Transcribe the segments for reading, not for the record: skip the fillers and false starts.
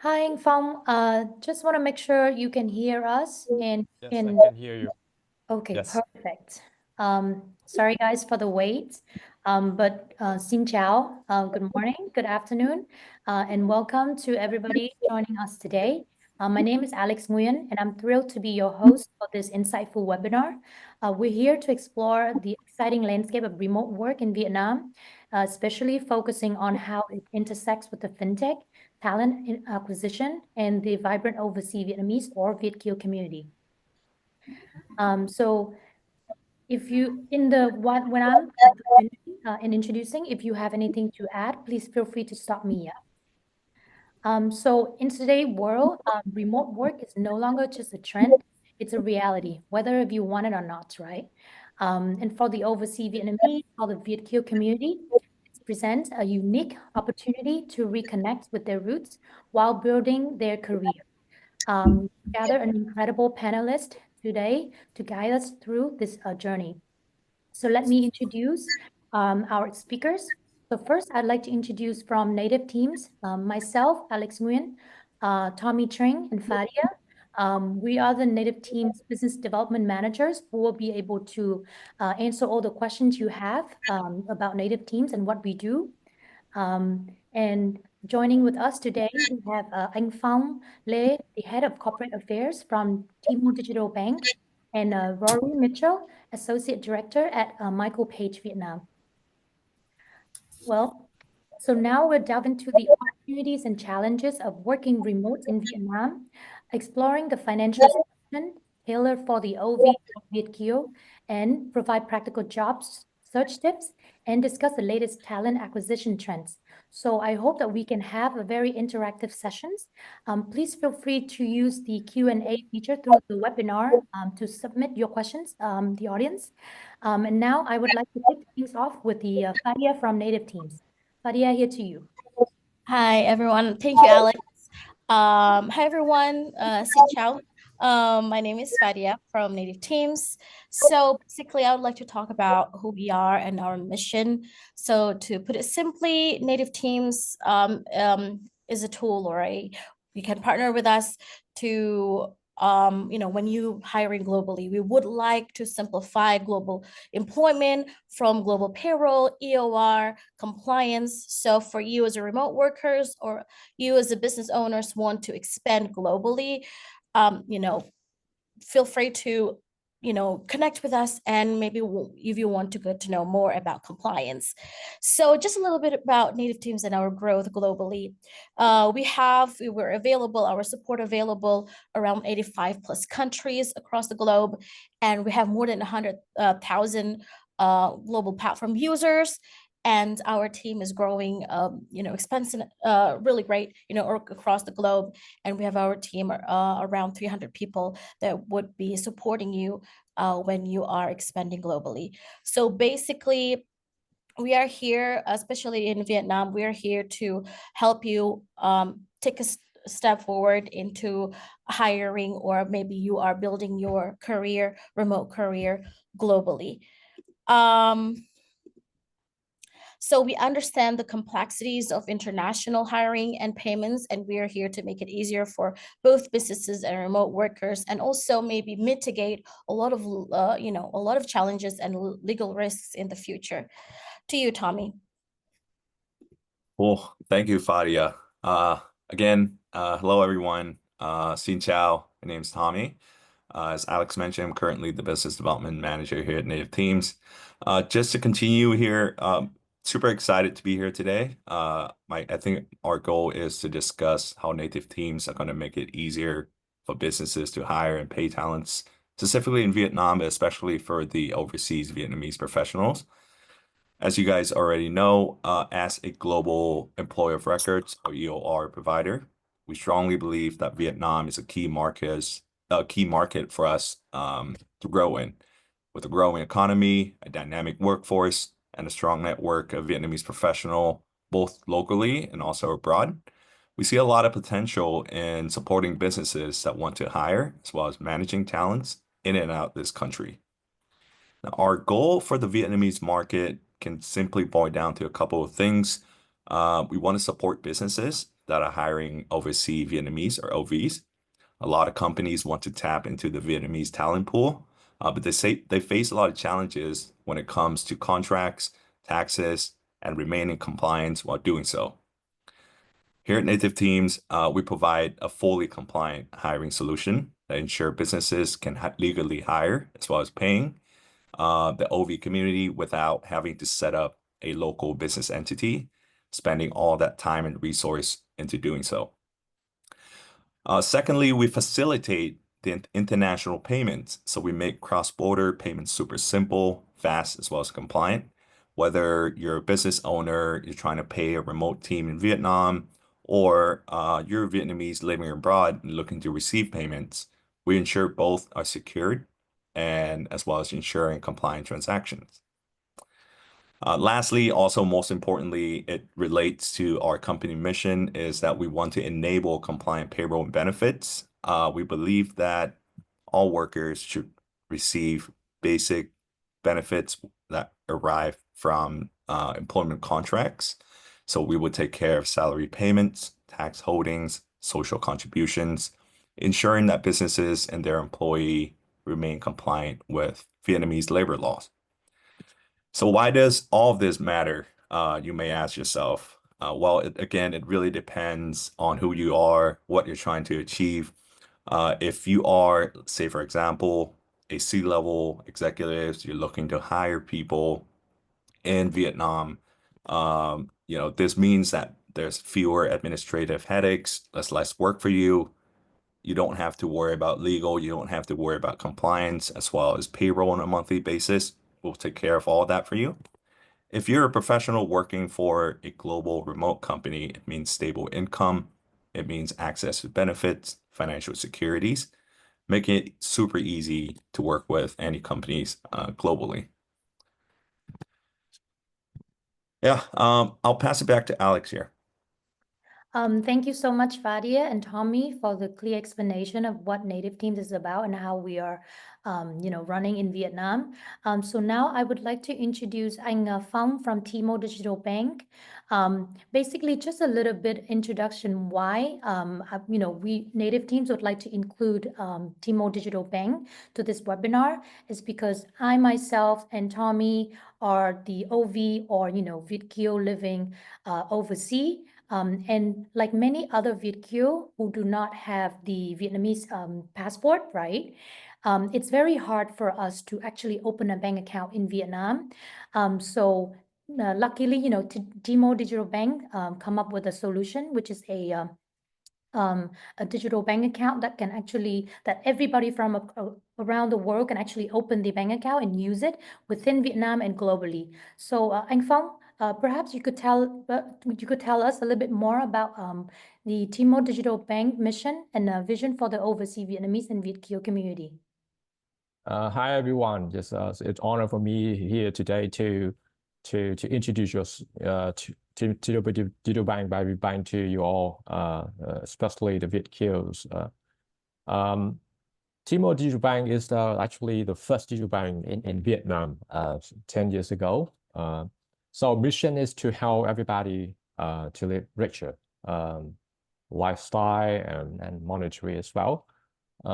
Hi, Anh Phong. Just want to make sure you can hear us and Yes, I can. can hear you. Okay, Yes. perfect. Sorry guys for the wait. But xin chào, good morning, good afternoon, and welcome to everybody joining us today. My name is Alex Nguyen, and I'm thrilled to be your host for this insightful webinar. We're here to explore the exciting landscape of remote work in Vietnam, especially focusing on how it intersects with the fintech, acquisition, and the vibrant overseas Vietnamese or VietKieu community. So if you in the when I'm in introducing, if you have anything to add, please feel free to stop me. Yeah. So in today's world, remote work is no longer just a trend; it's a reality, whether if you want it or not, right? And for the overseas Vietnamese or the VietKieu community, it presents a unique opportunity to reconnect with their roots while building their career. Gather an incredible panelist today to guide us through this journey. So let me introduce our speakers. So first, I'd like to introduce from native teams, myself, Alex Nguyen, Tommy Tring, and Fadia. We are the native team's business development managers who will be able to answer all the questions you have about native teams and what we do. And joining with us today, we have Anh Phong Lê, the head of corporate affairs from Timo Digital Bank, and Rory Mitchell, associate director at Michael Page Vietnam. Well, so now we'll delve into the opportunities and challenges of working remote in Vietnam, exploring the financial solution tailored for the OV Vietkieu, and provide practical jobs search tips and discuss the latest talent acquisition trends. So I hope that we can have a very interactive sessions. Please feel free to use the Q&A feature through the webinar to submit your questions, the audience. And now I would like to kick things off with the Fadia from Native Teams. Fadia, here to you. Hi, everyone. Thank you, Alex. Hi, everyone. Xin chào. My name is Fadia from Native Teams. So basically, I would like to talk about who we are and our mission. So to put it simply, Native Teams is a tool, or you can partner with us to when you hiring globally, we would like to simplify global employment from global payroll, EOR, compliance. So for you as a remote workers or you as a business owners want to expand globally, feel free to connect with us, and maybe if you want to get to know more about compliance. So just a little bit about Native Teams and our growth globally. We were available, our support available around 85 plus countries across the globe, and we have more than 100,000 global platform users. And our team is growing, expansive, really great, across the globe. And we have our team around 300 people that would be supporting you when you are expanding globally. So basically, we are here, especially in Vietnam, we are here to help you take a step forward into hiring, or maybe you are building your career, remote career globally. So we understand the complexities of international hiring and payments, and we are here to make it easier for both businesses and remote workers, and also maybe mitigate a lot of challenges and legal risks in the future. To you, Tommy. Cool. Thank you, Fadia. Again, hello, everyone. Xin chào. My name's Tommy. As Alex mentioned, I'm currently the business development manager here at Native Teams. Just to continue here, super excited to be here today. I think our goal is to discuss how Native Teams are going to make it easier for businesses to hire and pay talents, specifically in Vietnam, but especially for the overseas Vietnamese professionals. As you guys already know, as a global employer of records or EOR provider, we strongly believe that Vietnam is a key market for us to grow in. With a growing economy, a dynamic workforce, and a strong network of Vietnamese professionals, both locally and also abroad, we see a lot of potential in supporting businesses that want to hire, as well as managing talents in and out of this country. Now, our goal for the Vietnamese market can simply boil down to a couple of things. We want to support businesses that are hiring overseas Vietnamese or OVs. A lot of companies want to tap into the Vietnamese talent pool, but they say they face a lot of challenges when it comes to contracts, taxes, and remaining compliance while doing so. Here at Native Teams, we provide a fully compliant hiring solution that ensure businesses can legally hire as well as paying the OV community without having to set up a local business entity, spending all that time and resource into doing so. Secondly, we facilitate the international payments. So we make cross-border payments super simple, fast, as well as compliant. Whether you're a business owner, you're trying to pay a remote team in Vietnam, or you're Vietnamese living abroad and looking to receive payments, we ensure both are secured and as well as ensuring compliant transactions. Lastly, also most importantly, it relates to our company mission is that we want to enable compliant payroll and benefits. We believe that all workers should receive basic benefits that arrive from employment contracts. So we would take care of salary payments, tax holdings, social contributions, ensuring that businesses and their employee remain compliant with Vietnamese labor laws. So why does all of this matter? You may ask yourself. Well, again, it really depends on who you are, what you're trying to achieve. If you are, say, for example, a C-level executive, you're looking to hire people in Vietnam, this means that there's fewer administrative headaches, less work for you. You don't have to worry about legal, you don't have to worry about compliance, as well as payroll on a monthly basis. We'll take care of all that for you. If you're a professional working for a global remote company, it means stable income. It means access to benefits, financial securities, making it super easy to work with any companies globally. Yeah, I'll pass it back to Alex here. Thank you so much, Fadia and Tommy, for the clear explanation of what Native Teams is about and how we are, running in Vietnam. So now I would like to introduce anh Phong from Timo Digital Bank. Basically, just a little bit introduction why, we Native Teams would like to include Timo Digital Bank to this webinar is because I myself and Tommy are the OV or, VidKio living overseas. And like many other Việt kiều who do not have the Vietnamese passport, right? It's very hard for us to actually open a bank account in Vietnam. So luckily, Timo Digital Bank come up with a solution, which is a digital bank account that everybody from around the world can actually open the bank account and use it within Vietnam and globally. So anh Phong, perhaps you could tell us a little bit more about the Timo Digital Bank mission and vision for the overseas Vietnamese and Việt Kiều community. Hi everyone. Just it's an honor for me here today to introduce to the digital bank by bank to you all, especially the Việt Kios. Timo Digital Bank is actually the first digital bank in Vietnam 10 years ago. So our mission is to help everybody to live richer lifestyle and monetary as well.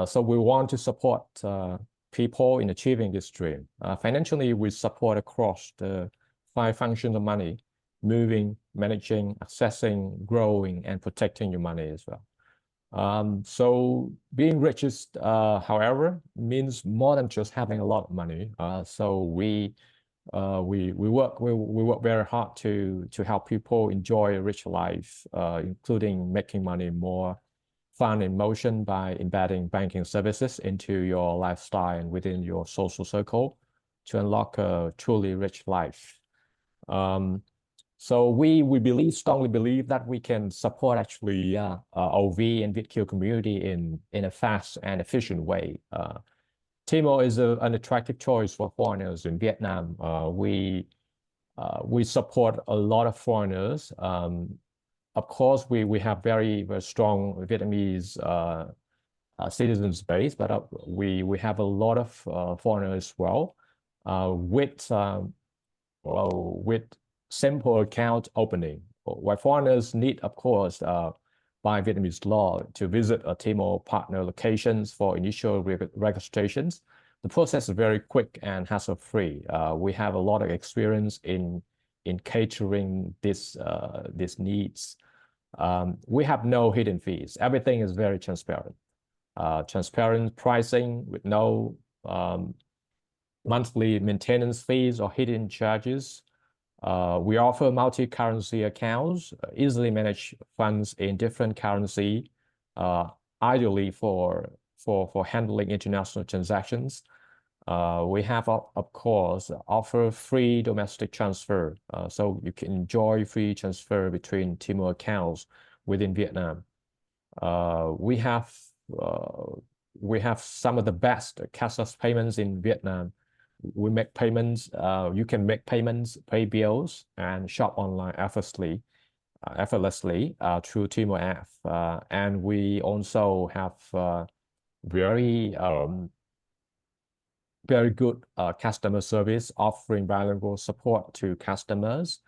So we want to support people in achieving this dream. Financially, we support across the 5 functions of money: moving, managing, accessing, growing, and protecting your money as well. So being rich is, however, means more than just having a lot of money. So we work very hard to help people enjoy a rich life, including making money more fun in motion by embedding banking services into your lifestyle and within your social circle to unlock a truly rich life. So we strongly believe that we can support actually OV and Việt Kiều community in a fast and efficient way. Timo is an attractive choice for foreigners in Vietnam. We support a lot of foreigners. Of course, we have very, very strong Vietnamese citizens base, but we have a lot of foreigners as well with simple account opening. What foreigners need, of course, by Vietnamese law to visit a Timo partner locations for initial registrations. The process is very quick and hassle-free. We have a lot of experience in catering this needs. We have no hidden fees. Everything is very transparent. Transparent pricing with no monthly maintenance fees or hidden charges. We offer multi-currency accounts, easily manage funds in different currency, ideally for handling international transactions. We have, of course, offer free domestic transfer, so you can enjoy free transfer between Timo accounts within Vietnam. We have some of the best cashless payments in Vietnam. We make payments. You can make payments, pay bills, and shop online effortlessly through Timo app. And we also have very good customer service, offering bilingual support to customers.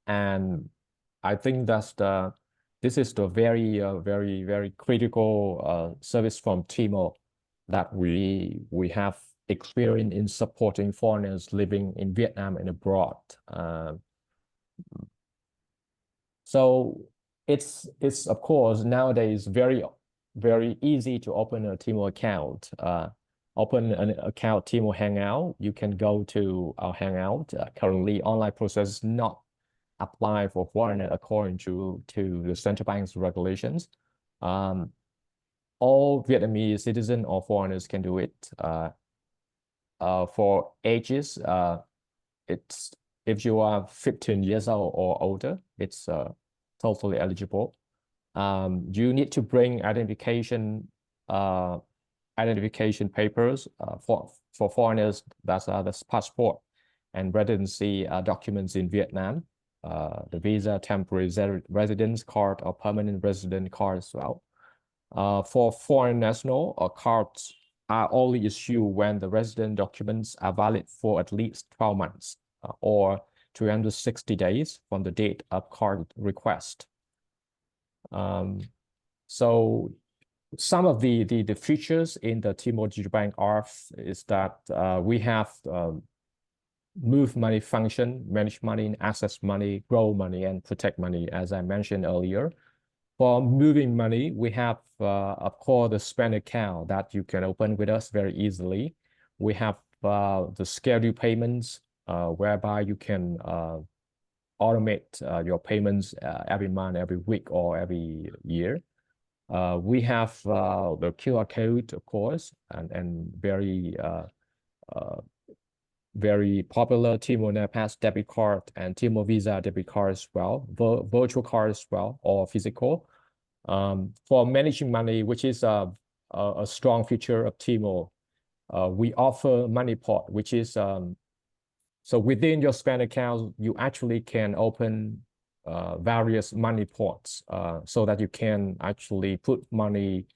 And I think this is the very critical service from Timo that we have experience in supporting foreigners living in Vietnam and abroad. So it's of course nowadays very easy to open a Timo account. Open an account Timo Hangout. You can go to our Hangout. Currently, online process not apply for foreigner according to the central bank's regulations. All Vietnamese citizens or foreigners can do it. For ages, it's if you are 15 years old or older, it's totally eligible. You need to bring identification papers for foreigners. That's the passport and residency documents in Vietnam. The visa, temporary residence card, or permanent resident card as well. For foreign national, cards are only issued when the resident documents are valid for at least 12 months or 360 days from the date of card request. So some of the features in the Timo Digital Bank is that we have move money function, manage money, access money, grow money, and protect money, as I mentioned earlier. For moving money, we have, of course, the spend account that you can open with us very easily. We have the scheduled payments, whereby you can automate your payments every month, every week, or every year. We have the QR code, of course, and very popular Timo NetPass debit card and Timo Visa debit card as well, virtual card as well, or physical. For managing money, which is a strong feature of Timo, we offer money pot, which is so within your spend account, you actually can open various money pots so that you can actually put money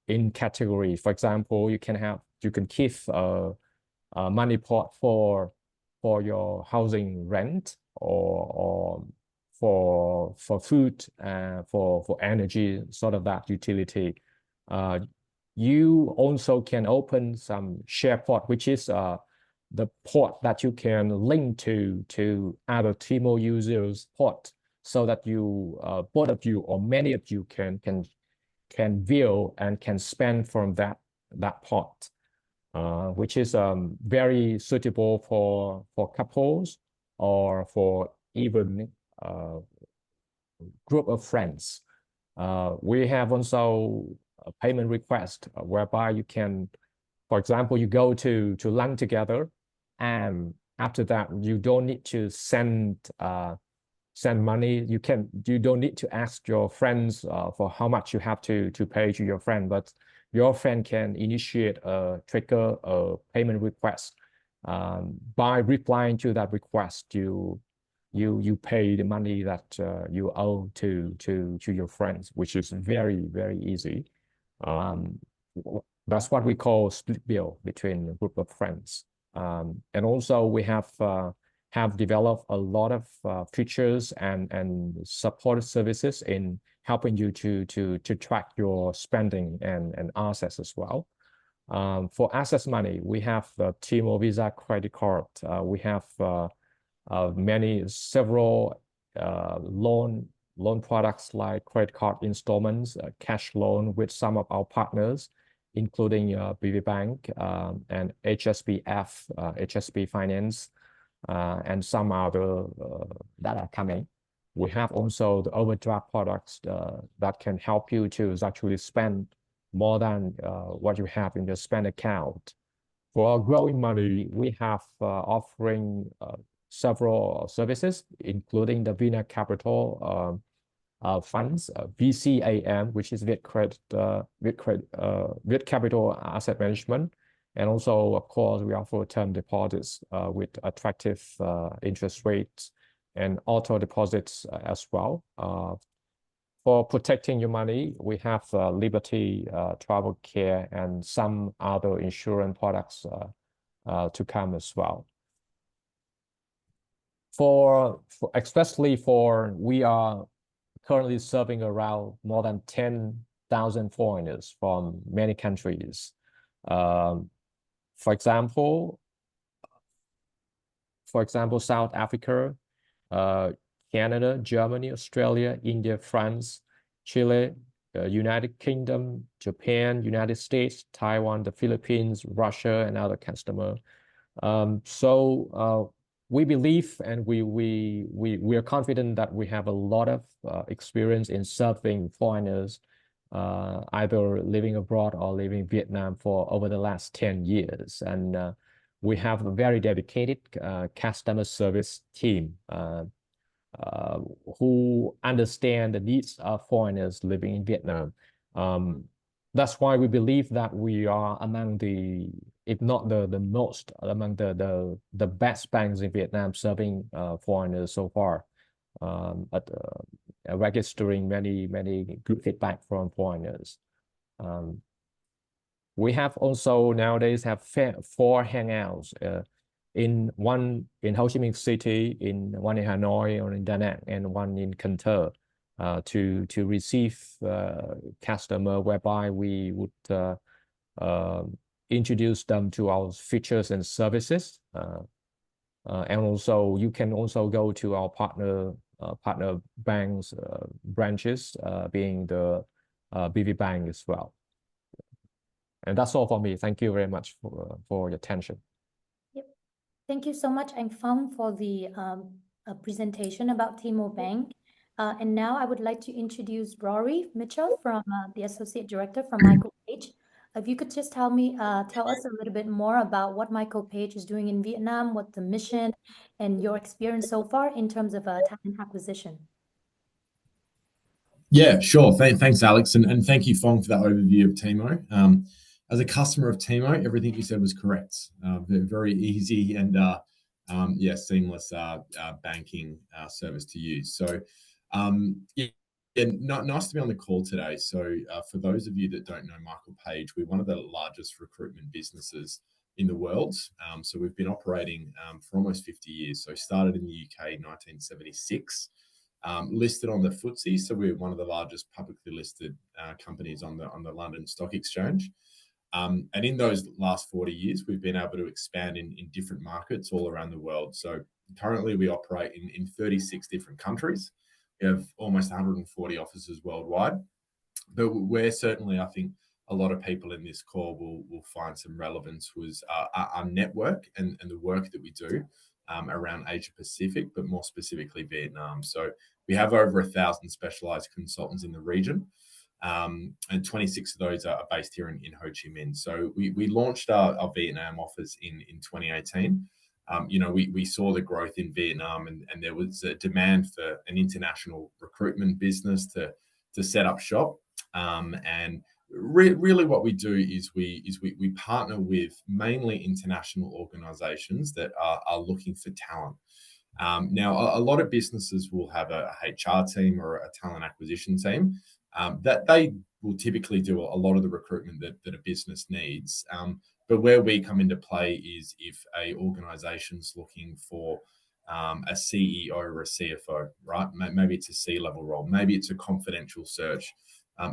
in category. For example, you can keep a money pot for your housing rent or for food, for energy, sort of that utility. You also can open some share pot, which is the port that you can link to other Timo users port, so that you both of you or many of you can view and can spend from that pot, which is very suitable for couples or for even group of friends. We have also a payment request whereby you can, for example, you go to lunch together, and after that you don't need to send money. You don't need to ask your friends for how much you have to pay to your friend, but your friend can initiate trigger a payment request. By replying to that request, you pay the money that you owe to your friends, which is very easy. That's what we call split bill between a group of friends. And also we have have developed a lot of features and support services in helping you to track your spending and assets as well. For access money, we have the Timo Visa credit card. We have several loan products like credit card installments, cash loan with some of our partners, including BB Bank and HSBF, HSB Finance, and some other that are coming. We have also the overdraft products that can help you to actually spend more than what you have in your spend account. For our growing money, we have offering several services, including the Vina Capital funds, VCAM, which is Viet Capital Asset Management. And also, of course, we offer term deposits with attractive interest rates and auto deposits as well. For protecting your money, we have Liberty Travel Care and some other insurance products to come as well. We are currently serving around more than 10,000 foreigners from many countries. For example, South Africa, Canada, Germany, Australia, India, France, Chile, United Kingdom, Japan, United States, Taiwan, the Philippines, Russia, and other customers. We believe and we are confident that we have a lot of experience in serving foreigners, either living abroad or living in Vietnam for over the last 10 years. And we have a very dedicated customer service team who understand the needs of foreigners living in Vietnam. That's why we believe that we are among the, if not the most, among the best banks in Vietnam serving foreigners so far, registering many good feedback from foreigners. We have also nowadays have 4 hangouts, one in Ho Chi Minh City, one in Hanoi, or in Da Nang, and one in Cần Thơ, to receive customer, whereby we would introduce them to our features and services. And also you can also go to our partner banks branches, being the BV Bank as well. And that's all for me. Thank you very much for your attention. Yep. Thank you so much, Anh Phong, for the presentation about Timo Bank. And now I would like to introduce Rory Mitchell, from the Associate Director from MicroPage. If you could just tell us a little bit more about what MicroPage is doing in Vietnam, what the mission, and your experience so far in terms of talent acquisition. Yeah, sure. Thanks, Alex. And thank you, Phong, for that overview of Timo. As a customer of Timo, everything you said was correct. Very easy and seamless banking service to use. So nice to be on the call today. So for those of you that don't know MicroPage, we're one of the largest recruitment businesses in the world. So we've been operating for almost 50 years. So started in the UK in 1976. Listed on the FTSE, so we're one of the largest publicly listed companies on the London Stock Exchange. And in those last 40 years, we've been able to expand in different markets all around the world. So currently we operate in 36 different countries. We have almost 140 offices worldwide. But where certainly I think a lot of people in this call will find some relevance was our network and the work that we do around Asia Pacific, but more specifically Vietnam. So we have over 1,000 specialized consultants in the region, and 26 of those are based here in Ho Chi Minh. So we launched our Vietnam office in 2018. We saw the growth in Vietnam, and there was a demand for an international recruitment business to set up shop. And really what we do is we partner with mainly international organizations that are looking for talent. Now, a lot of businesses will have a HR team or a talent acquisition team that they will typically do a lot of the recruitment that a business needs. But where we come into play is if a organization's looking for a CEO or a CFO, right? Maybe it's a C-level role. Maybe it's a confidential search.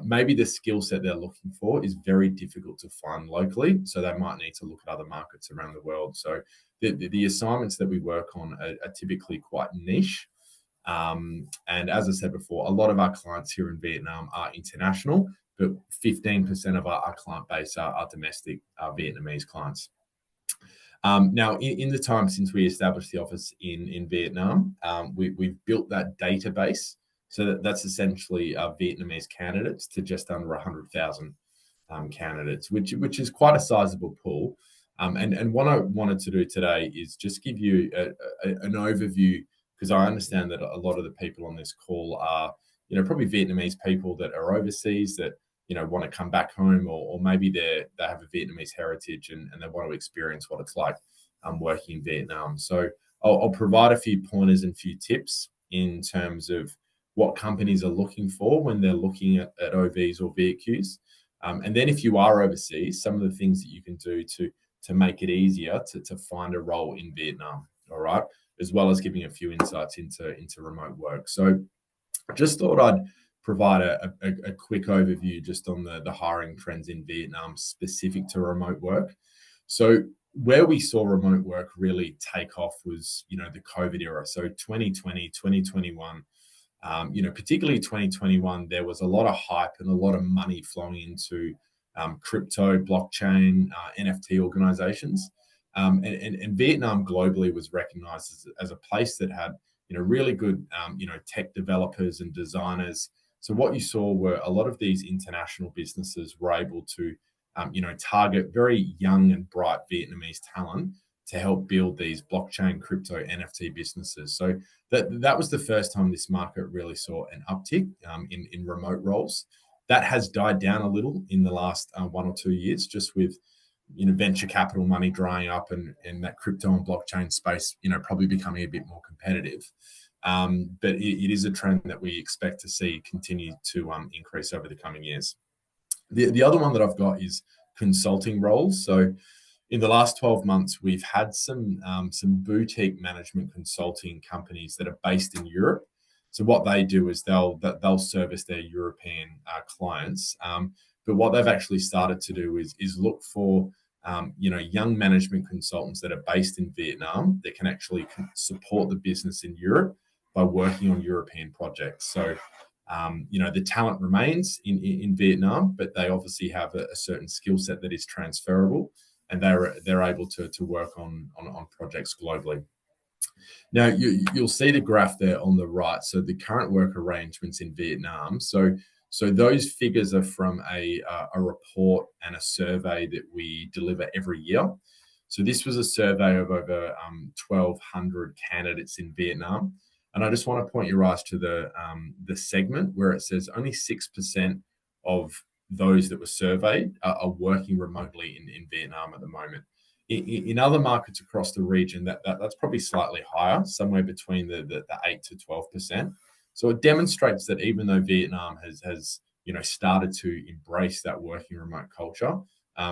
Maybe the skill set they're looking for is very difficult to find locally, so they might need to look at other markets around the world. So the assignments that we work on are typically quite niche. And as I said before, a lot of our clients here in Vietnam are international, but 15% of our client base are domestic Vietnamese clients. Now, in the time since we established the office in Vietnam, we've built that database. So that's essentially Vietnamese candidates to just under 100,000 candidates, which is quite a sizable pool. And what I wanted to do today is just give you an overview, because I understand that a lot of the people on this call are, probably Vietnamese people that are overseas that, want to come back home, or maybe they have a Vietnamese heritage and they want to experience what it's like working in Vietnam. So I'll provide a few pointers and few tips in terms of what companies are looking for when they're looking at OVs or VQs. And then if you are overseas, some of the things that you can do to make it easier to find a role in Vietnam, all right? As well as giving a few insights into remote work. So I just thought I'd provide a quick overview just on the hiring trends in Vietnam specific to remote work. So where we saw remote work really take off was, the COVID era. So 2020, 2021, particularly 2021, there was a lot of hype and a lot of money flowing into crypto, blockchain, NFT organizations. And Vietnam globally was recognized as a place that had, really good, tech developers and designers. So what you saw were a lot of these international businesses were able to, target very young and bright Vietnamese talent to help build these blockchain, crypto, NFT businesses. So that was the first time this market really saw an uptick in remote roles. That has died down a little in the last 1 or 2 years, just with venture capital money drying up and that crypto and blockchain space, probably becoming a bit more competitive. But it is a trend that we expect to see continue to increase over the coming years. The other one that I've got is consulting roles. So in the last 12 months, we've had some boutique management consulting companies that are based in Europe. So what they do is they'll service their European clients. But what they've actually started to do is look for young management consultants that are based in Vietnam that can actually support the business in Europe by working on European projects. So the talent remains in Vietnam, but they obviously have a certain skill set that is transferable, and they're able to work on projects globally. Now, you'll see the graph there on the right. So the current work arrangements in Vietnam. So those figures are from a report and a survey that we deliver every year. So this was a survey of over 1,200 candidates in Vietnam. And I just want to point your eyes to the segment where it says only 6% of those that were surveyed are working remotely in Vietnam at the moment. In other markets across the region, that's probably slightly higher, somewhere between the 8 to 12%. So it demonstrates that even though Vietnam has started to embrace that working remote culture,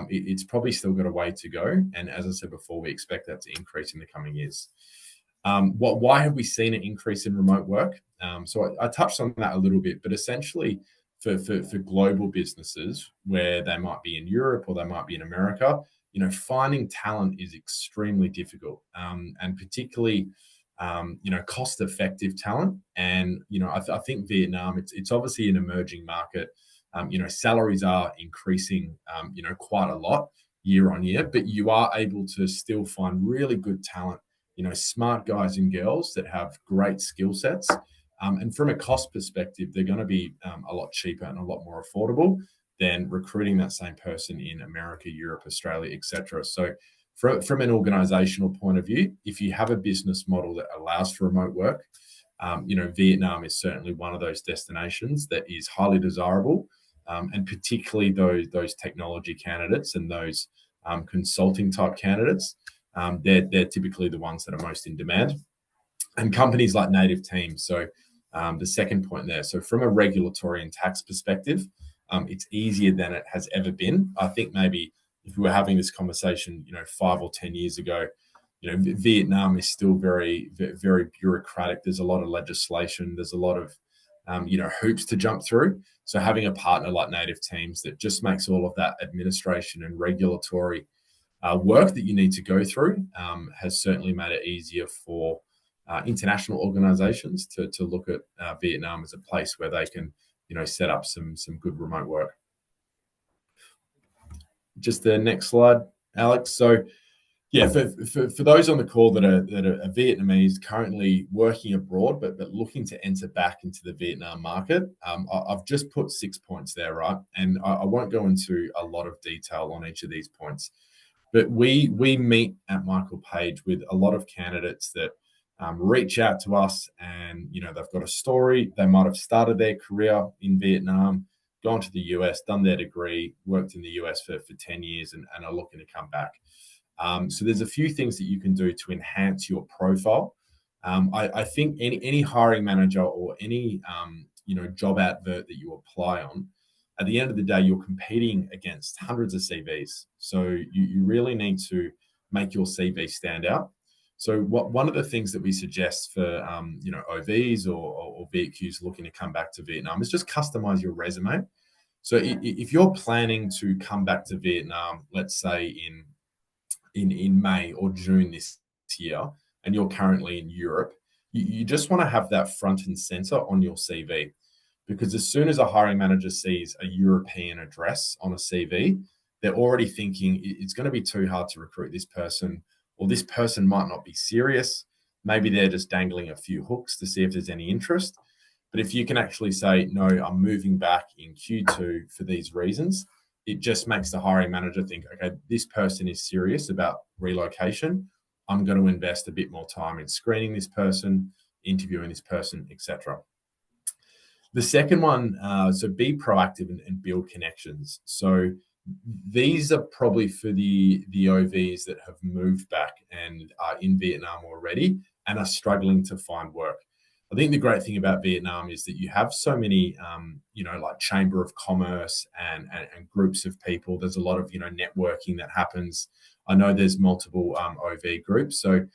it's probably still got a way to go. And as I said before, we expect that to increase in the coming years. Why have we seen an increase in remote work? So I touched on that a little bit, but essentially for global businesses where they might be in Europe or they might be in America, finding talent is extremely difficult, and particularly, cost-effective talent. And, I think Vietnam, it's obviously an emerging market. Salaries are increasing, quite a lot year on year, but you are able to still find really good talent, smart guys and girls that have great skill sets. And from a cost perspective, they're going to be a lot cheaper and a lot more affordable than recruiting that same person in America, Europe, Australia, etc. So from an organizational point of view, if you have a business model that allows for remote work, Vietnam is certainly one of those destinations that is highly desirable, and particularly those technology candidates and those consulting type candidates, they're typically the ones that are most in demand. And companies like Native Teams. So the second point there. So from a regulatory and tax perspective, it's easier than it has ever been. I think maybe if we were having this conversation, 5 or 10 years ago, Vietnam is still very, very bureaucratic. There's a lot of legislation. There's a lot of, hoops to jump through. So having a partner like Native Teams that just makes all of that administration and regulatory work that you need to go through has certainly made it easier for international organizations to look at Vietnam as a place where they can, set up some good remote work. Just the next slide, Alex. So yeah, for those on the call that are Vietnamese currently working abroad, but looking to enter back into the Vietnam market, I've just put 6 points there, right? And I won't go into a lot of detail on each of these points, but we meet at Michael Page with a lot of candidates that reach out to us, and they've got a story. They might have started their career in Vietnam, gone to the US, done their degree, worked in the US for 10 years, and are looking to come back. So there's a few things that you can do to enhance your profile. I think any hiring manager or any job advert that you apply on, at the end of the day, you're competing against hundreds of CVs. So you really need to make your CV stand out. So one of the things that we suggest for OVs or VQs looking to come back to Vietnam is just customize your resume. So if you're planning to come back to Vietnam, let's say in May or June this year, and you're currently in Europe, you just want to have that front and center on your CV, because as soon as a hiring manager sees a European address on a CV, they're already thinking it's going to be too hard to recruit this person, or this person might not be serious. Maybe they're just dangling a few hooks to see if there's any interest. But if you can actually say, no, I'm moving back in Q2 for these reasons, it just makes the hiring manager think, okay, this person is serious about relocation. I'm going to invest a bit more time in screening this person, interviewing this person, etc. The second one, so be proactive and build connections. So these are probably for the OVs that have moved back and are in Vietnam already and are struggling to find work. I think the great thing about Vietnam is that you have so many, like Chamber of Commerce and groups of people. There's a lot of, networking that happens. I know there's multiple OV groups. So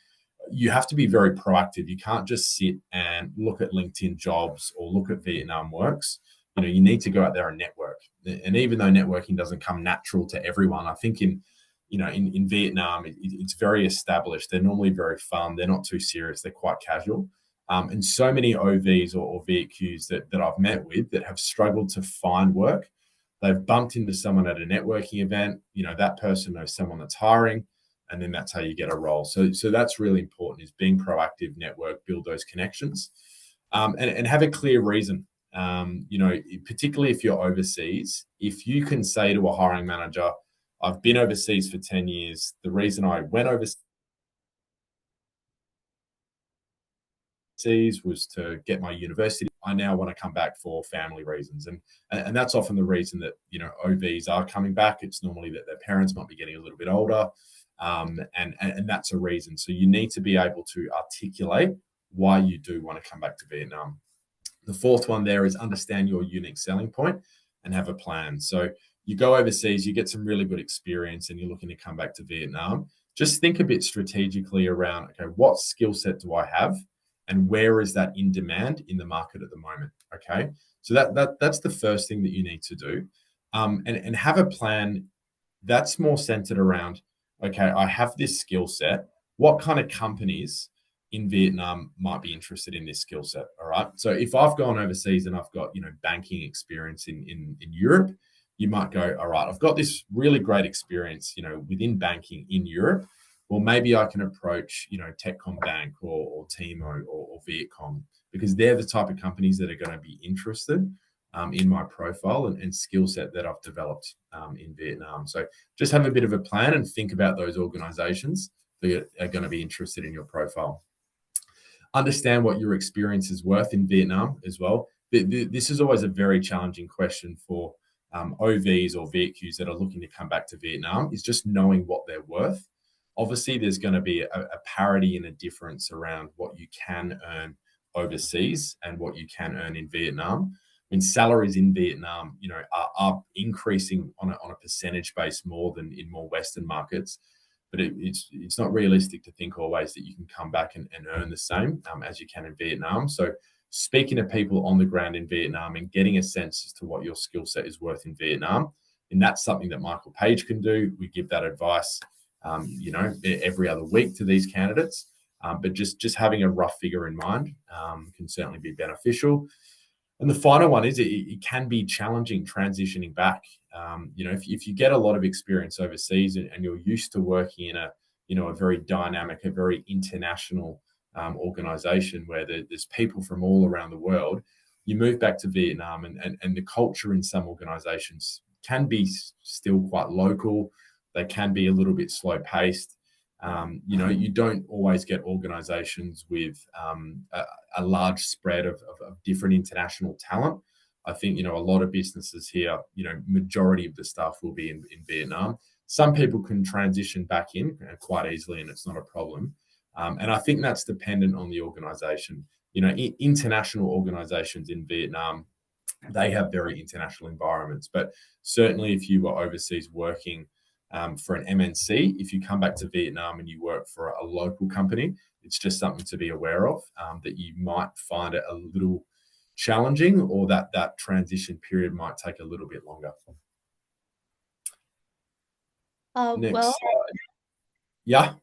you have to be very proactive. You can't just sit and look at LinkedIn jobs or look at Vietnam Works. You need to go out there and network. And even though networking doesn't come natural to everyone, I think in Vietnam, it's very established. They're normally very fun. They're not too serious. They're quite casual. And so many OVs or VQs that I've met with that have struggled to find work, they've bumped into someone at a networking event. That person knows someone that's hiring, and then that's how you get a role. So that's really important, is being proactive, network, build those connections, and have a clear reason. Particularly if you're overseas, if you can say to a hiring manager, I've been overseas for 10 years. The reason I went overseas was to get my university. I now want to come back for family reasons. And that's often the reason that, OVs are coming back. It's normally that their parents might be getting a little bit older. And that's a reason. So you need to be able to articulate why you do want to come back to Vietnam. The fourth one there is understand your unique selling point and have a plan. So you go overseas, you get some really good experience, and you're looking to come back to Vietnam. Just think a bit strategically around, okay, what skill set do I have? And where is that in demand in the market at the moment? Okay, so that's the first thing that you need to do, and have a plan that's more centered around, okay, I have this skill set. What kind of companies in Vietnam might be interested in this skill set? All right. So if I've gone overseas and I've got banking experience in Europe, you might go, all right, I've got this really great experience within banking in Europe. Well, maybe I can approach, Techcombank or Timo or Vietcom, because they're the type of companies that are going to be interested in my profile and skill set that I've developed in Vietnam. So just have a bit of a plan and think about those organizations that are going to be interested in your profile. Understand what your experience is worth in Vietnam as well. This is always a very challenging question for OVs or VQs that are looking to come back to Vietnam, is just knowing what they're worth. Obviously, there's going to be a parity and a difference around what you can earn overseas and what you can earn in Vietnam. I mean, salaries in Vietnam, are increasing on a percentage base more than in more Western markets. but it's not realistic to think always that you can come back and earn the same as you can in Vietnam. So speaking to people on the ground in Vietnam and getting a sense as to what your skill set is worth in Vietnam, and that's something that Michael Page can do. We give that advice, every other week to these candidates. But just having a rough figure in mind can certainly be beneficial. And the final one is it can be challenging transitioning back. If you get a lot of experience overseas and you're used to working in a very dynamic, a very international organization where there's people from all around the world, you move back to Vietnam and the culture in some organizations can be still quite local. They can be a little bit slow paced. You don't always get organizations with a large spread of different international talent. I think, a lot of businesses here, majority of the staff will be in Vietnam. Some people can transition back in quite easily and it's not a problem. And I think that's dependent on the organization. International organizations in Vietnam, they have very international environments, but certainly if you were overseas working for an MNC, if you come back to Vietnam and you work for a local company, it's just something to be aware of, that you might find it a little challenging, or that transition period might take a little bit longer. Next Well, slide. Yeah.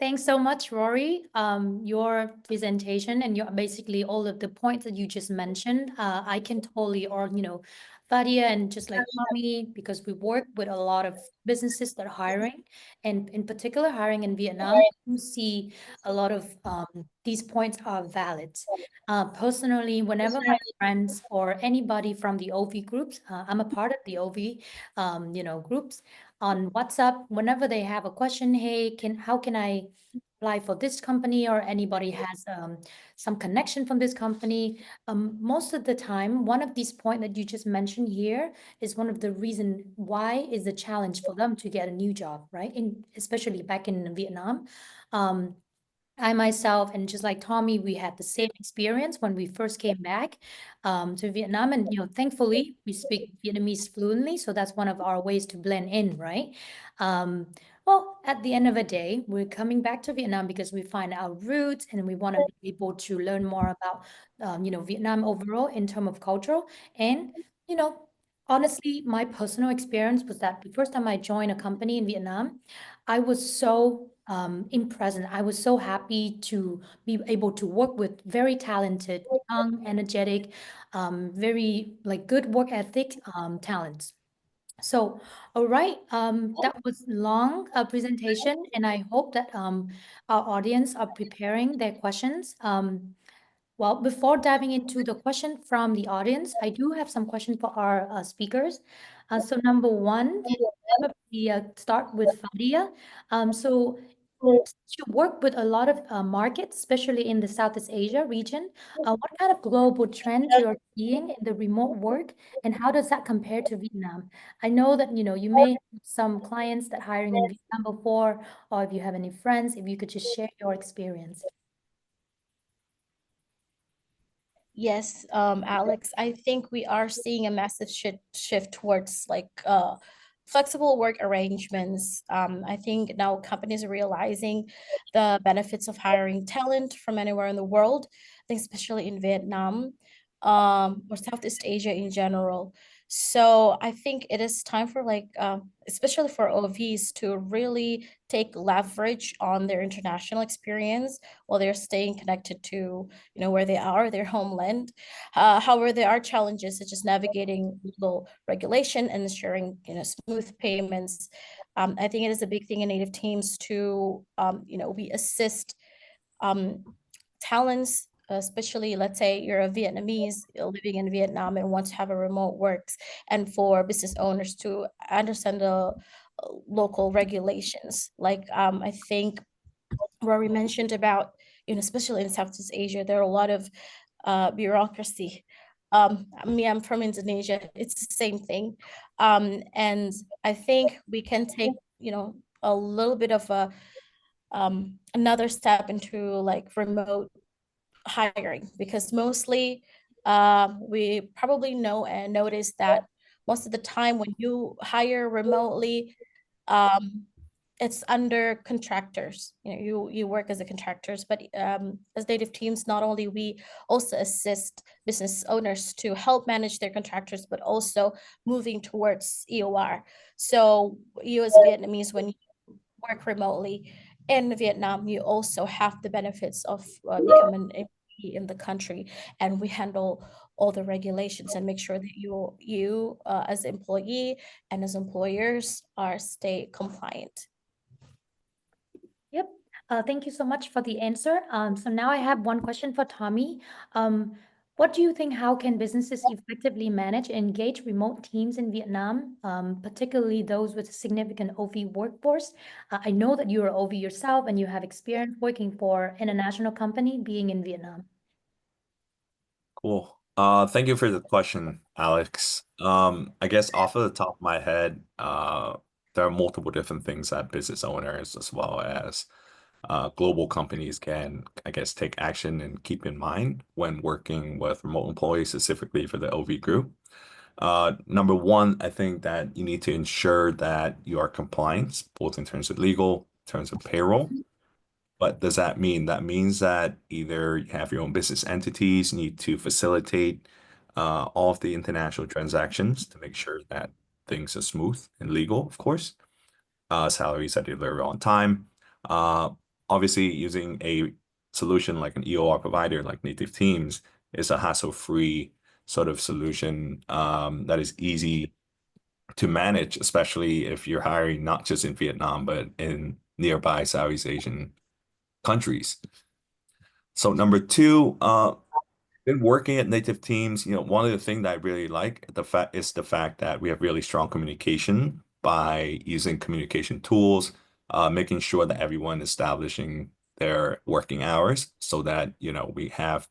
thanks so much, Rory. Your presentation and your basically all of the points that you just mentioned, I can totally, Fadia and just like Tommy, because we work with a lot of businesses that are hiring, and in particular hiring in Vietnam, you see a lot of these points are valid. Personally, whenever my friends or anybody from the OV groups, I'm a part of the OV, groups on WhatsApp, whenever they have a question, hey, how can I apply for this company, or anybody has some connection from this company, most of the time, one of these points that you just mentioned here is one of the reason why is a challenge for them to get a new job, right? Especially back in Vietnam. I myself, and just like Tommy, we had the same experience when we first came back to Vietnam. And, thankfully, we speak Vietnamese fluently. So that's one of our ways to blend in, right? Well, at the end of the day, we're coming back to Vietnam because we find our roots and we want to be able to learn more about, Vietnam overall in terms of cultural. And, you know, honestly, my personal experience was that the first time I joined a company in Vietnam, I was so impressed, and I was so happy to be able to work with very talented, young, energetic, very like good work ethic talents. So, all right, that was long presentation, and I hope that our audience are preparing their questions. Well, before diving into the question from the audience, I do have some questions for our speakers. So number one, probably start with Fadia. So since you work with a lot of markets, especially in the Southeast Asia region, what kind of global trends you are seeing in the remote work, and how does that compare to Vietnam? I know that, you may have some clients that hiring in Vietnam before, or if you have any friends, if you could just share your experience. Yes, Alex, I think we are seeing a massive shift towards like flexible work arrangements. I think now companies are realizing the benefits of hiring talent from anywhere in the world. I think especially in Vietnam, or Southeast Asia in general. So I think it is time for especially for OVs to really take leverage on their international experience while they're staying connected to, where they are, their homeland. However, there are challenges such as navigating legal regulation and ensuring, smooth payments. I think it is a big thing in native teams to, we assist talents, especially let's say you're a Vietnamese living in Vietnam and want to have a remote works, and for business owners to understand the local regulations. I think Rory mentioned about, especially in Southeast Asia, there are a lot of bureaucracy. I'm from Indonesia. It's the same thing. And I think we can take, a little bit of another step into like remote hiring, because mostly we probably know and notice that most of the time when you hire remotely, um, it's under contractors. You work as a contractors, but as native teams, not only we also assist business owners to help manage their contractors, but also moving towards EOR. So you as Vietnamese, when you work remotely in Vietnam, you also have the benefits of becoming an employee in the country, and we handle all the regulations and make sure that you as employee and as employers are stay compliant. Yep. Thank you so much for the answer. So now I have one question for Tommy. What do you think, how can businesses effectively manage and engage remote teams in Vietnam, particularly those with a significant OV workforce? I know that you're OV yourself and you have experience working for international company being in Vietnam. Cool. Thank you for the question, Alex. I guess off of the top of my head, there are multiple different things that business owners as well as global companies can, I guess, take action and keep in mind when working with remote employees, specifically for the OV group. Number one, I think that you need to ensure that you are compliant, both in terms of legal, in terms of payroll. What does that mean? That means that either you have your own business entities, you need to facilitate all of the international transactions to make sure that things are smooth and legal, of course. Salaries are delivered on time. Obviously, using a solution like an EOR provider like Native Teams is a hassle-free sort of solution that is easy to manage, especially if you're hiring not just in Vietnam, but in nearby Southeast Asian countries. So number two, been working at Native Teams, one of the things that I really like is the fact that we have really strong communication by using communication tools, making sure that everyone establishing their working hours so that, we have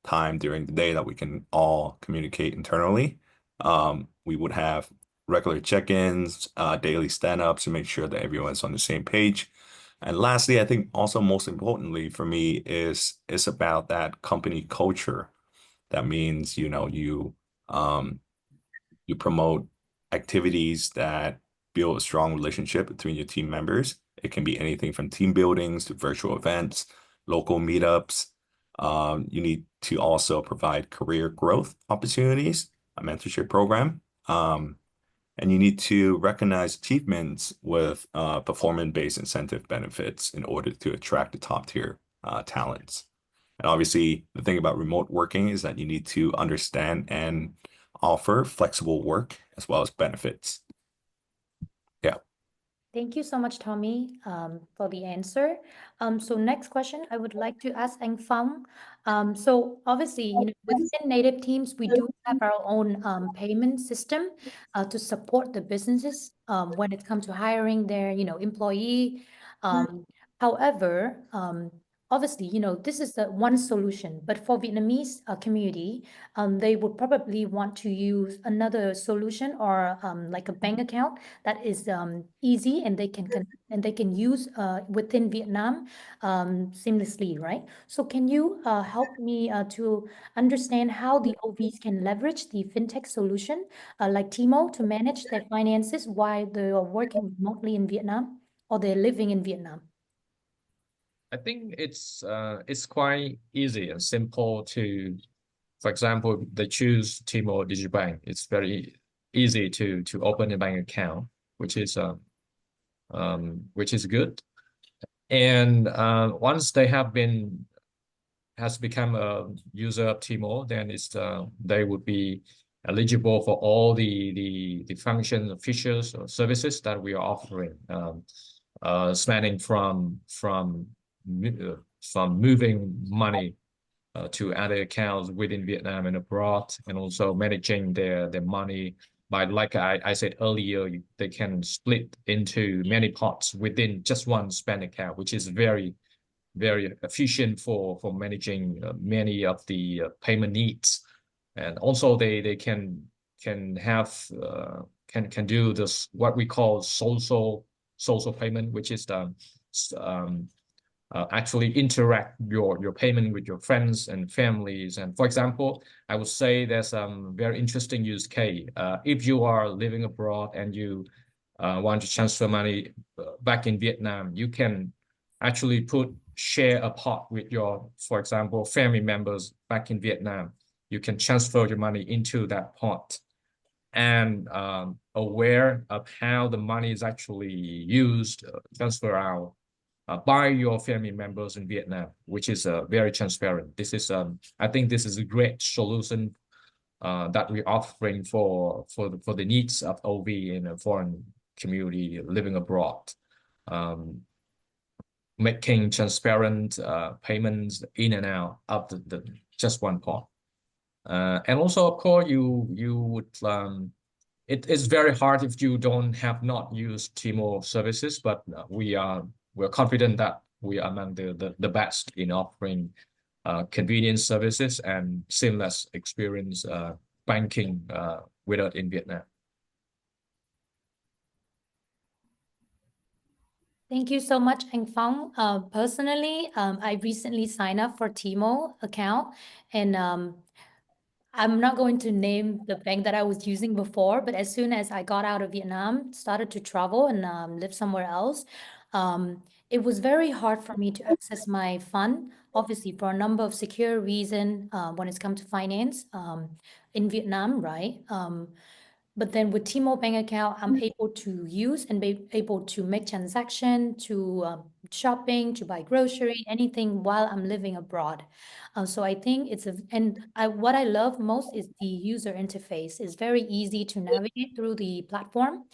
time during the day that we can all communicate internally. We would have regular check-ins, daily stand-ups to make sure that everyone's on the same page. And lastly, I think also most importantly for me is about that company culture. That means, you promote activities that build a strong relationship between your team members. It can be anything from team buildings to virtual events, local meetups. You need to also provide career growth opportunities, a mentorship program. And you need to recognize achievements with performance-based incentive benefits in order to attract the top-tier talents. And obviously, the thing about remote working is that you need to understand and offer flexible work as well as benefits. Yeah. Thank you so much, Tommy, for the answer. So next question, I would like to ask Anh Phong. So obviously, within Native Teams, we do have our own payment system to support the businesses when it comes to hiring their, employee. However, obviously, this is the one solution, but for Vietnamese community, they would probably want to use another solution or like a bank account that is easy and they can use within Vietnam seamlessly, right? So can you help me to understand how the OVs can leverage the fintech solution like Timo to manage their finances while they are working remotely in Vietnam or they're living in Vietnam? I think it's quite easy and simple to, for example, they choose Timo Digital Bank. It's very easy to open a bank account, which is good. And once they has become a user of Timo, then they would be eligible for all the functions, features, or services that we are offering, spanning from moving money to other accounts within Vietnam and abroad, and also managing their money by, like I said earlier, they can split into many parts within just one spend account, which is very, very efficient for managing many of the payment needs. And also they can have can do this what we call social payment, which is the actually interact your payment with your friends and families. And for example, I would say there's a very interesting use case. If you are living abroad and you want to transfer money back in Vietnam, you can actually share a pot with your, for example, family members back in Vietnam. You can transfer your money into that pot and aware of how the money is actually used, transfer out by your family members in Vietnam, which is very transparent. This is, I think, this is a great solution that we're offering for the needs of OV in a foreign community living abroad, making transparent payments in and out of the just one pot. And also, of course, you would it is very hard if you don't have not used Timo services, but we're confident that we are among the best in offering convenience services and seamless experience banking with us in Vietnam. Thank you so much, Anh Phong. Personally, I recently signed up for Timo account, and I'm not going to name the bank that I was using before, but as soon as I got out of Vietnam, started to travel and live somewhere else, it was very hard for me to access my fund, obviously for a number of secure reasons when it's come to finance in Vietnam, right? But then with Timo bank account, I'm able to use and be able to make transaction, to shopping, to buy grocery, anything while I'm living abroad. So I think what I love most is the user interface. It's very easy to navigate through the platform.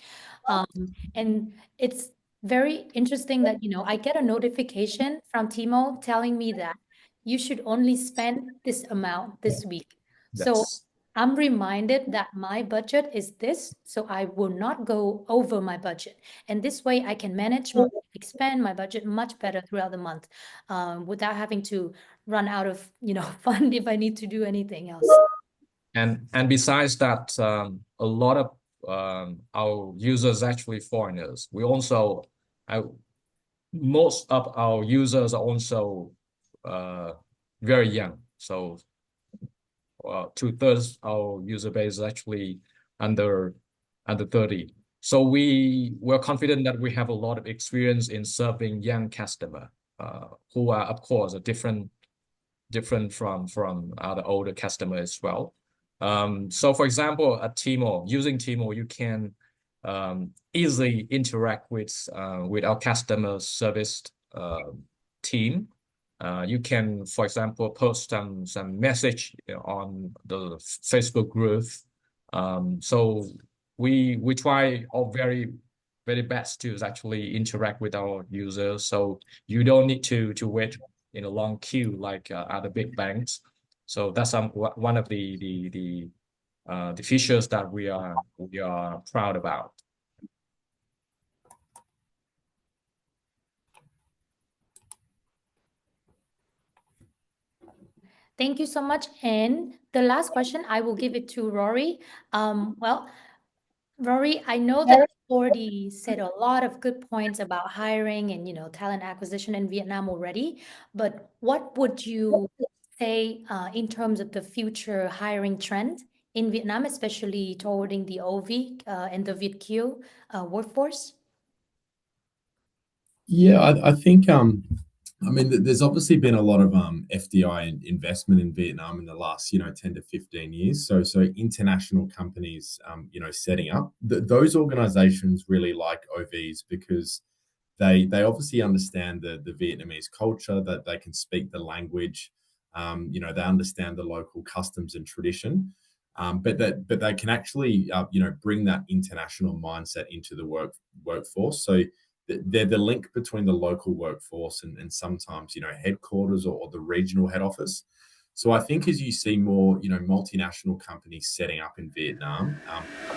And it's very interesting that, I get a notification from Timo telling me that you should only spend this amount this week. So Yes. I'm reminded that my budget is this, so I will not go over my budget. And this way I can manage expand my budget much better throughout the month without having to run out of, fund if I need to do anything else. And besides that, a lot of our users actually foreigners. We also, most of our users are also very young. So 2/3 our user base is actually under 30. So we were confident that we have a lot of experience in serving young customer who are, of course, different from other older customer as well. So for example, at Timo, using Timo, you can easily interact with our customer service team. You can, for example, post some message on the Facebook group. So we try our very best to actually interact with our users. So you don't need to wait in a long queue like other big banks. So that's one of the features that we are proud about. Thank you so much. And the last question, I will give it to Rory. Well, Rory, I know that you already said a lot of good points about hiring and, talent acquisition in Vietnam already, but what would you say in terms of the future hiring trend in Vietnam, especially towarding the OV and the VietQ workforce? Yeah, I think I mean, there's obviously been a lot of FDI investment in Vietnam in the last 10 to 15 years. So international companies setting up those organizations really like OVs because they obviously understand the Vietnamese culture, that they can speak the language, they understand the local customs and tradition, but they can actually bring that international mindset into the workforce. So they're the link between the local workforce and sometimes headquarters or the regional head office. So I think as you see more multinational companies setting up in Vietnam,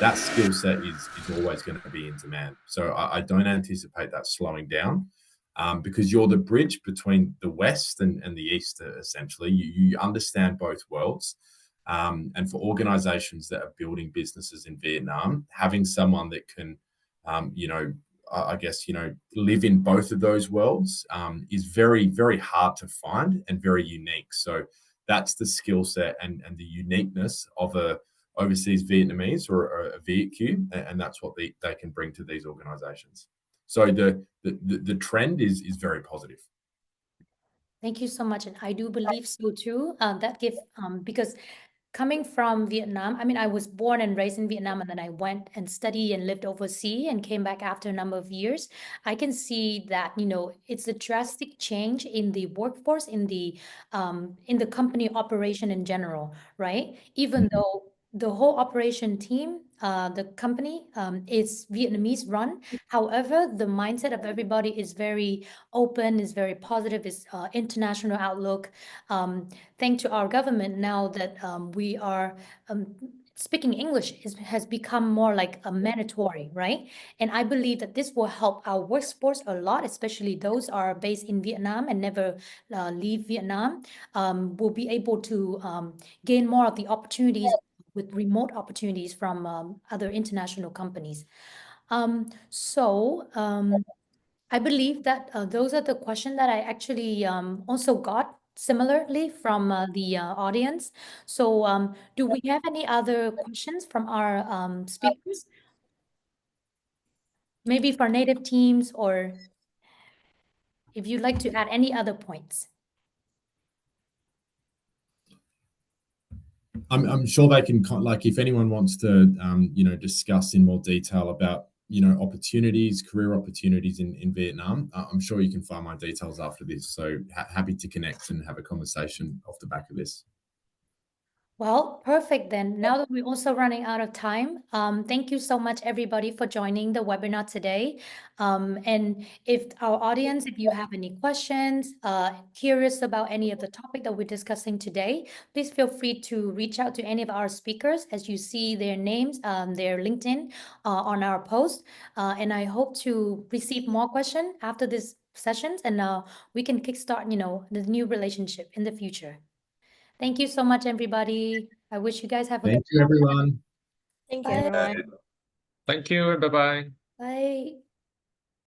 that skill set is always going to be in demand. So I don't anticipate that slowing down, because you're the bridge between the West and the East. Essentially, you understand both worlds. And for organizations that are building businesses in Vietnam, having someone that can I guess, live in both of those worlds is very, very hard to find and very unique. So that's the skill set and the uniqueness of overseas Vietnamese or a VQ, and that's what they can bring to these organizations. So the trend is very positive. Thank you so much, and I do believe so too. That give because coming from Vietnam, I mean, I was born and raised in Vietnam, and then I went and studied and lived overseas and came back after a number of years. I can see that, you know, it's a drastic change in the workforce, in the company operation in general, right? Even though the whole operation team, the company, is Vietnamese run. However, the mindset of everybody is very open, is very positive, is international outlook. Thanks to our government now that we are speaking English has become more like a mandatory, right? And I believe that this will help our workforce a lot, especially those are based in Vietnam and never leave Vietnam, will be able to gain more of the opportunities with remote opportunities from other international companies. I believe that those are the questions that I actually also got similarly from the audience. So do we have any other questions from our speakers? Maybe for native teams, or if you'd like to add any other points. I'm sure they can, like, if anyone wants to, discuss in more detail about, opportunities, career opportunities in Vietnam, I'm sure you can find my details after this. So happy to connect and have a conversation off the back of this. Well, perfect then. Now that we're also running out of time, thank you so much, everybody, for joining the webinar today. And if our audience, if you have any questions, curious about any of the topic that we're discussing today, please feel free to reach out to any of our speakers as you see their names, their LinkedIn on our post. And I hope to receive more questions after this sessions, and we can kickstart, the new relationship in the future. Thank you so much, everybody. I wish you guys have a Thank good you, everyone. Thank you, Bye. everyone. Thank you and bye-bye. Bye.